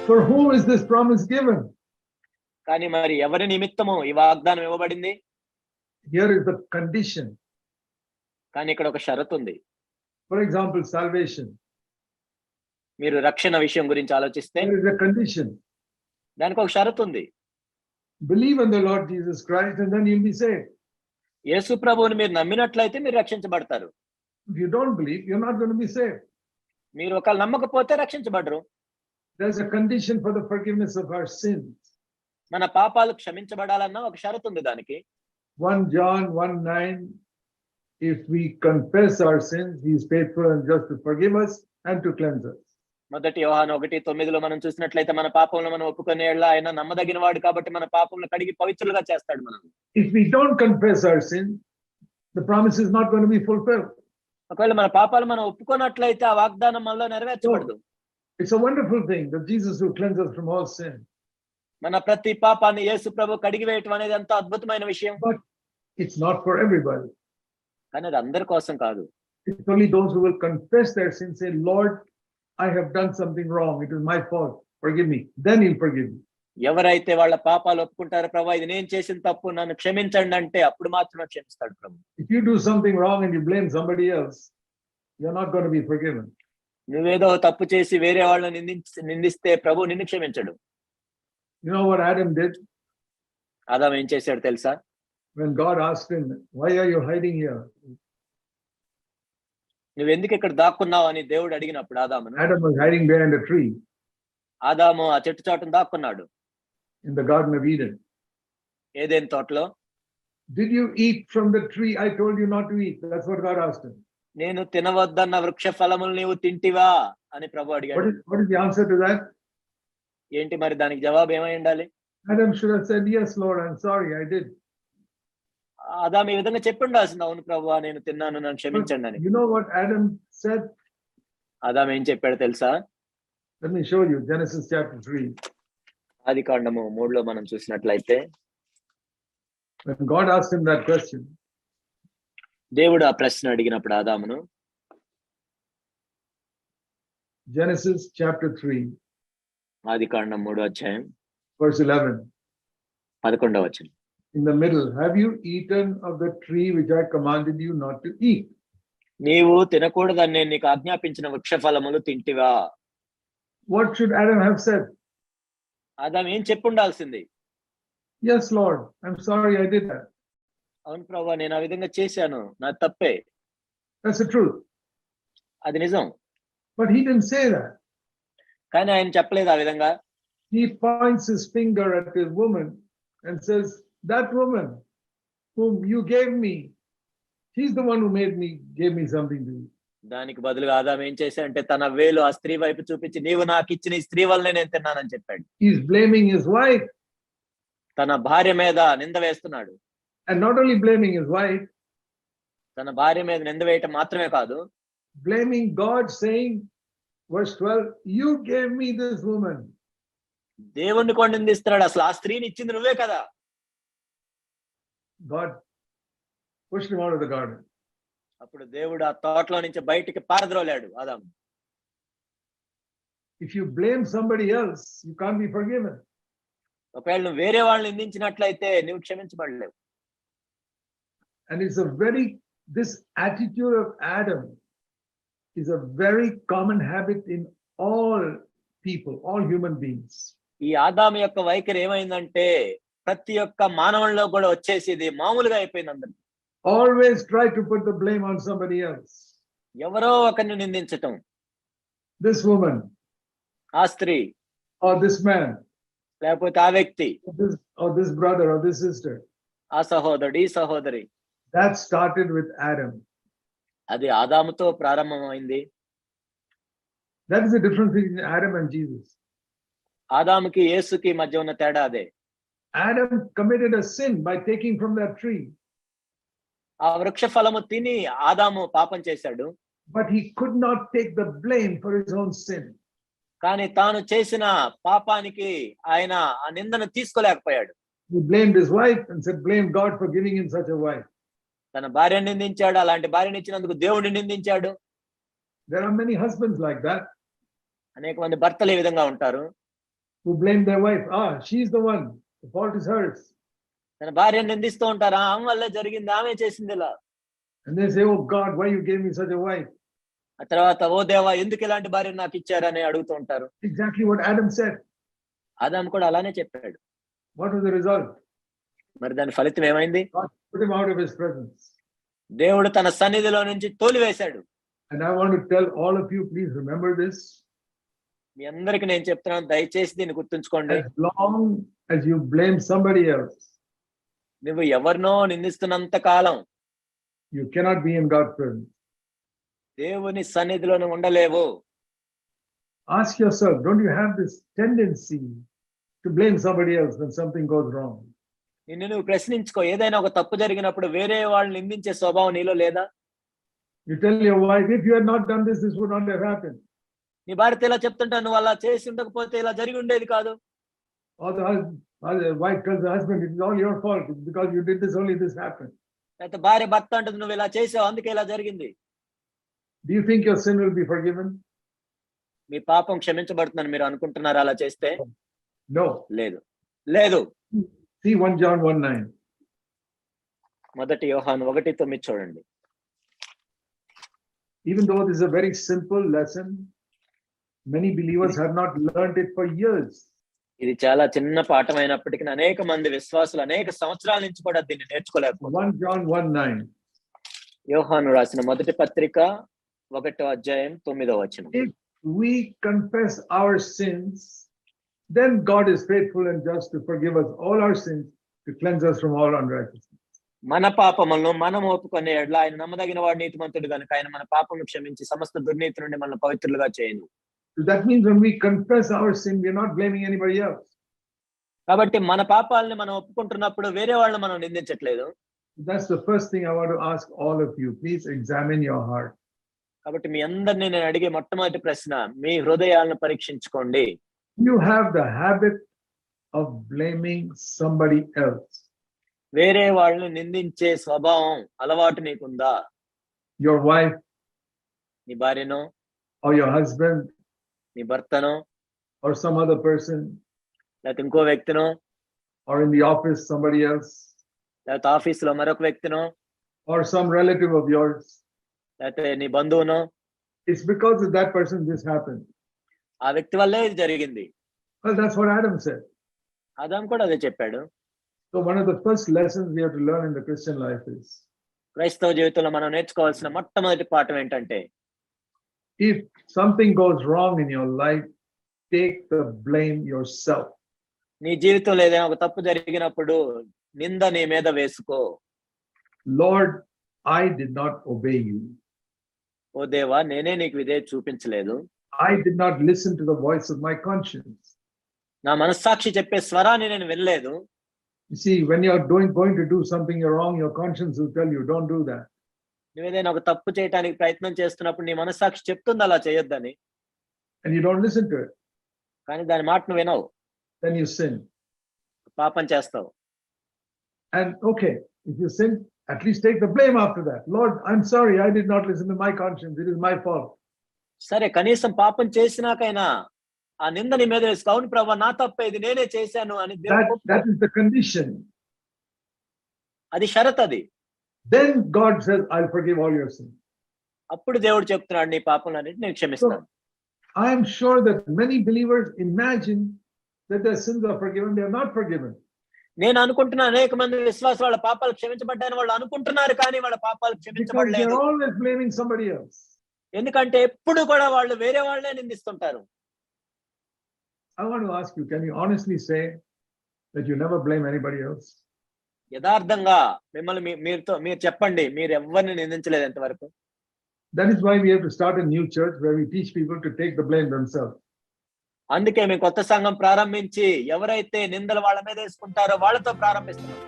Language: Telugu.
For whom is this promise given? కానీ మరి ఎవరి నిమిత్తము ఈ వాగ్దానం ఇవ్వబడింది? Here is the condition. కానీ ఇక్కడ ఒక షరతు ఉంది. For example, salvation. మీరు రక్షణ విషయం గురించి ఆలోచిస్తే There is a condition. దానికి ఒక షరతు ఉంది. Believe in the Lord Jesus Christ and then you'll be saved. యేసు ప్రభువుని మీరు నమ్మినట్లయితే మీరు రక్షించబడతారు. If you don't believe, you're not going to be saved. మీరు ఒకవేళ నమ్మకపోతే రక్షించబడరు. There's a condition for the forgiveness of our sins. మన పాపాలు క్షమించబడాలన్న ఒక షరతు ఉంది దానికి. 1 John 1:9, if we confess our sins, he is faithful and just to forgive us and to cleanse us. మొదటి యోహాను 1:9 మనం చూసినట్లయితే మన పాపములను మనం ఒప్పుకునేలా ఆయన నమ్మదగిన వాడు కాబట్టి మన పాపములను కడిగి పవిత్రులుగా చేస్తాడు మనం. If we don't confess our sins, the promise is not going to be fulfilled. ఒకవేళ మన పాపాలు మనం ఒప్పుకున్నట్లయితే ఆ వాగ్దానం మనలో నెరవేర్చబడదు. It's a wonderful thing that Jesus will cleanse us from all sin. మన ప్రతి పాపాన్ని యేసు ప్రభు కడిగి వేయటం అనేది ఎంతో అద్భుతమైన విషయం. But it's not for everybody. కానీ అది అందరి కోసం కాదు. It's only those who will confess their sins, say, Lord, I have done something wrong. It is my fault. Forgive me. Then he'll forgive me. ఎవరైతే వాళ్ళ పాపాలు ఒప్పుకుంటారో ప్రభు ఇది నేను చేసిన తప్పు నన్ను క్షమించండి అంటే అప్పుడు మాత్రమే క్షమిస్తాడు ప్రభు. If you do something wrong and you blame somebody else, you're not going to be forgiven. నువ్వేదో తప్పు చేసి వేరే వాళ్ళని నిందిస్తే ప్రభు నిన్ను క్షమించడు. You know what Adam did? ఆదాము ఏం చేశాడు తెలుసా? When God asked him, why are you hiding here? నువ్వు ఎందుకు ఇక్కడ దాక్కున్నావు అని దేవుడు అడిగినప్పుడు ఆదామును, Adam was hiding behind a tree ఆదాము ఆ చెట్టు చాటును దాక్కున్నాడు in the Garden of Eden. ఏదెన్ తోటలో. Did you eat from the tree I told you not to eat? That's what God asked him. నేను తినవద్దన్న వృక్ష ఫలములు నీవు తింటివా అని ప్రభు అడిగాడు. What is the answer to that? ఏంటి మరి దానికి జవాబు ఏమై ఉండాలి? Adam should have said, yes, Lord, I'm sorry, I did. ఆదాము ఈ విధంగా చెప్పి ఉండాల్సింది, అవును ప్రభువా నేను తిన్నాను నన్ను క్షమించండి అని. You know what Adam said? ఆదాము ఏం చెప్పాడు తెలుసా? Let me show you. Genesis chapter 3. ఆదికాండము 3లో మనం చూసినట్లయితే When God asked him that question, దేవుడు ఆ ప్రశ్న అడిగినప్పుడు ఆదామును, Genesis chapter 3, ఆదికాండం 3వ అధ్యాయం verse 11. 11వ వచనం. In the middle, have you eaten of the tree which I commanded you not to eat? నీవు తినకూడదని నేను నీకు ఆజ్ఞాపించిన వృక్ష ఫలములు తింటివా? What should Adam have said? ఆదాము ఏం చెప్పి ఉండాల్సింది? Yes, Lord, I'm sorry I did that. అవును ప్రభువా నేను ఆ విధంగా చేశాను, నా తప్పే. That's the truth. అది నిజం. But he didn't say that. కానీ ఆయన చెప్పలేదు ఆ విధంగా. He points his finger at the woman and says, that woman whom you gave me, she's the one who gave me something to eat. దానికి బదులుగా ఆదాము ఏం చేశాడంటే తన వేలు ఆ స్త్రీ వైపు చూపించి నీవు నాకు ఇచ్చిన ఈ స్త్రీ వల్లనే నేను తిన్నానని చెప్పాడు. He's blaming his wife. తన భార్య మీద నింద వేస్తున్నాడు. And not only blaming his wife, తన భార్య మీద నింద వేయటం మాత్రమే కాదు, blaming God, saying, verse 12, you gave me this woman. దేవుణ్ణి కూడా నిందిస్తున్నాడు. అసలు ఆ స్త్రీని ఇచ్చింది నువ్వే కదా. God pushed him out of the garden. అప్పుడు దేవుడు ఆ తోటలో నుంచి బయటికి పారద్రోలాడు ఆదాము. If you blame somebody else, you can't be forgiven. ఒకవేళ నువ్వు వేరే వాళ్ళని నిందించినట్లయితే నువ్వు క్షమించబడలేవు. And this attitude of Adam is a very common habit in all people, all human beings. ఈ ఆదాము యొక్క వైఖరి ఏమైందంటే ప్రతి ఒక్క మానవుల్లో కూడా వచ్చేసి ఇది మామూలుగా అయిపోయింది అందరికి. Always try to put the blame on somebody else. ఎవరో ఒకరిని నిందించటం. This woman, ఆ స్త్రీ, or this man, లేకపోతే ఆ వ్యక్తి, or this brother, or this sister. ఆ సహోదరుడు, ఈ సహోదరి. That started with Adam. అది ఆదాముతో ప్రారంభమైంది. That is the difference between Adam and Jesus. ఆదాముకి యేసుకి మధ్య ఉన్న తేడా అదే. Adam committed a sin by taking from that tree. ఆ వృక్ష ఫలము తిని ఆదాము పాపం చేశాడు. But he could not take the blame for his own sin. కానీ తాను చేసిన పాపానికి ఆయన ఆ నిందను తీసుకోలేకపోయాడు. He blamed his wife and said, blame God for giving him such a wife. తన భార్యను నిందించాడు, అలాంటి భార్యను ఇచ్చినందుకు దేవుడిని నిందించాడు. There are many husbands like that. అనేక మంది భర్తలు ఈ విధంగా ఉంటారు. who blame their wife. She's the one. The fault is hers. తన భార్యను నిందిస్తూ ఉంటారు. ఆమె వల్లే జరిగింది, ఆమె చేసింది ఇలా. And they say, oh God, why you gave me such a wife? ఆ తర్వాత ఓ దేవా ఎందుకు ఇలాంటి భార్యను నాకు ఇచ్చారని అడుగుతూ ఉంటారు. Exactly what Adam said. ఆదాము కూడా అలానే చెప్పాడు. What was the result? మరి దాని ఫలితం ఏమైంది? God put him out of his presence. దేవుడు తన సన్నిధిలో నుంచి తోలివేశాడు. And I want to tell all of you, please remember this. మీ అందరికి నేను చెప్తున్నాను, దయచేసి దీన్ని గుర్తుంచుకోండి. As long as you blame somebody else, నువ్వు ఎవరినో నిందిస్తున్నంత కాలం you cannot be in God's presence. దేవుని సన్నిధిలో నువ్వు ఉండలేవు. Ask yourself, don't you have this tendency to blame somebody else when something goes wrong? నిన్ను నువ్వు ప్రశ్నించుకో, ఏదైనా ఒక తప్పు జరిగినప్పుడు వేరే వాళ్ళని నిందించే స్వభావం నీలో లేదా? You tell your wife, if you had not done this, this would not have happened. నీ భార్యతో ఇలా చెప్తుంటా, నువ్వు అలా చేసి ఉండకపోతే ఇలా జరిగి ఉండేది కాదు. Or the wife tells the husband, it is all your fault. It's because you did this, only this happened. అయితే భార్య భర్త అంటుంది, నువ్వు ఇలా చేసావు అందుకే ఇలా జరిగింది. Do you think your sin will be forgiven? మీ పాపం క్షమించబడుతుందని మీరు అనుకుంటున్నారా అలా చేస్తే? No. లేదు, లేదు. See 1 John 1:9. మొదటి యోహాను 1:9 చూడండి. Even though this is a very simple lesson, many believers have not learned it for years. ఇది చాలా చిన్న పాఠం అయినప్పటికీ అనేక మంది విశ్వాసులు అనేక సంవత్సరాల నుంచి కూడా దీన్ని నేర్చుకోలేకపోతున్నారు. 1 John 1:9. యోహాను రాసిన మొదటి పత్రిక 1వ అధ్యాయం 9వ వచనం. If we confess our sins, then God is faithful and just to forgive us all our sins, to cleanse us from all unrighteousness. మన పాపములను మనం ఒప్పుకునే యెడల ఆయన నమ్మదగిన వాడు, నీతిమంతుడు గనుక ఆయన మన పాపములను క్షమించి సమస్త దుర్నీతి నుండి మనల్ని పవిత్రులుగా చేయను. So that means when we confess our sin, we are not blaming anybody else. కాబట్టి మన పాపాలని మనం ఒప్పుకుంటున్నప్పుడు వేరే వాళ్ళని మనం నిందించట్లేదు. That's the first thing I want to ask all of you. Please examine your heart. కాబట్టి మీ అందరినీ నేను అడిగే మొట్టమొదటి ప్రశ్న, మీ హృదయాలను పరీక్షించుకోండి. You have the habit of blaming somebody else. వేరే వాళ్ళని నిందించే స్వభావం, అలవాటు నీకుందా? Your wife, నీ భార్యను, or your husband, నీ భర్తను, or some other person, లేకపోతే ఇంకో వ్యక్తిను, or in the office somebody else, లేకపోతే ఆఫీసులో మరొక వ్యక్తిను, or some relative of yours. లేకపోతే నీ బంధువును. It's because of that person this happened. ఆ వ్యక్తి వల్లే ఇది జరిగింది. Well, that's what Adam said. ఆదాము కూడా అదే చెప్పాడు. So one of the first lessons we have to learn in the Christian life is, క్రైస్తవ జీవితంలో మనం నేర్చుకోవాల్సిన మొట్టమొదటి పాఠం ఏంటంటే, if something goes wrong in your life, take the blame yourself. నీ జీవితంలో ఏదైనా ఒక తప్పు జరిగినప్పుడు నింద నీ మీద వేసుకో. Lord, I did not obey you. ఓ దేవా, నేనే నీకు విధేయత చూపించలేదు. I did not listen to the voice of my conscience. నా మనస్సాక్షి చెప్పే స్వరాన్ని నేను వినలేదు. You see, when you're going to do something wrong, your conscience will tell you, don't do that. నువ్వేదైనా ఒక తప్పు చేయడానికి ప్రయత్నం చేస్తున్నప్పుడు నీ మనస్సాక్షి చెప్తుంది అలా చేయొద్దని, And you don't listen to it. కానీ దాని మాట నువ్వు వినవు, Then you sin. పాపం చేస్తావు. And okay, if you sin, at least take the blame after that. Lord, I'm sorry, I did not listen to my conscience. It is my fault. సరే, కనీసం పాపం చేసినాకైనా ఆ నింద నీ మీద వేసుకో. అవును ప్రభువా, నా తప్పే, ఇది నేనే చేశాను అని That is the condition. అది షరత్. అది Then God says, I'll forgive all your sins. అప్పుడు దేవుడు చెప్తున్నాడు, నీ పాపంలన్నిటిని నేను క్షమిస్తాను. I am sure that many believers imagine that their sins are forgiven. They are not forgiven. నేను అనుకుంటున్నా, అనేక మంది విశ్వాసం వాళ్ళ పాపాలు క్షమించబడ్డాయని వాళ్ళు అనుకుంటున్నారు, కానీ వాళ్ళ పాపాలు Because క్షమించబడలేదు. they're always blaming somebody else. ఎందుకంటే ఎప్పుడు కూడా వాళ్ళు వేరే వాళ్ళనే నిందిస్తుంటారు. I want to ask you, can you honestly say that you never blame anybody else? యథార్థంగా మిమ్మల్ని మీరు చెప్పండి, మీరు ఎవరిని నిందించలేదు ఎంతవరకు? That is why we have to start a new church where we teach people to take the blame themselves. అందుకే మేము కొత్త సంఘం ప్రారంభించి ఎవరైతే నిందలు వాళ్ళ మీద వేసుకుంటారో వాళ్ళతో ప్రారంభిస్తున్నాం.